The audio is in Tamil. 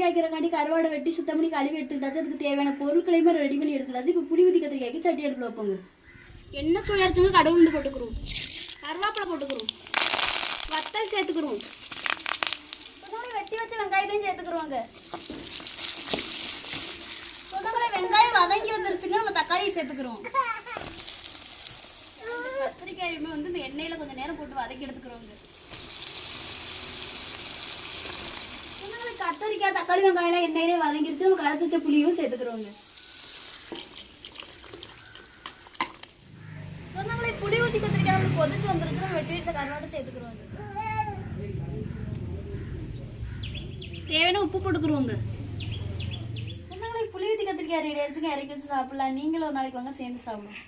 வைக்கிறக்காண்டி கருவாடை வெட்டி சுத்தம் பண்ணி கழுவி எடுத்துக்கிட்டாச்சு. அதுக்கு தேவையான பொருட்களையுமே ரெடி பண்ணி எடுத்துக்கிட்டாச்சு. இப்போ புளி ஊற்றி கத்திரிக்காய்க்கு சட்டி அடுப்பில் வைப்போங்க. எண்ணெய் சுழற்சிங்க கடவுள் போட்டுக்கிறோம், கருவேப்பிலை போட்டுக்கிறோம், வத்தல் சேர்த்துக்கிறோம், வெட்டி வச்ச வெங்காயத்தையும் சேர்த்துக்கிறோங்க. சொந்தங்களே வெங்காயம் வதங்கி வந்துருச்சுங்க. நம்ம தக்காளியை சேர்த்துக்கிறோம். கத்திரிக்காயுமே வந்து இந்த எண்ணெயில் கொஞ்சம் நேரம் போட்டு வதக்கி எடுத்துக்கிறோங்க. கத்திரிக்காய் தக்காளி வெங்காயம் எண்ணெயிலே வதங்கிருச்சு. நம்ம கரைச்சி வச்ச புளியும் சேர்த்துக்கிறோங்க. சொந்தங்களே புளி ஊற்றி கத்திரிக்காய் நம்மளுக்கு கொதிச்சு வந்துருச்சு. நம்ம வெட்டி வச்ச கருவாட்டை சேர்த்துக்கிறோங்க. தேவையான உப்பு போட்டுக்கிறோங்க. சொந்தங்களே புளி ஊற்றி கத்திரிக்காய் ரெடி ஆயிடுச்சுங்க. இறக்கி வச்சு சாப்பிடலாம். நீங்களும் ஒரு நாளைக்கு வாங்க சேர்ந்து சாப்பிடுவோம்.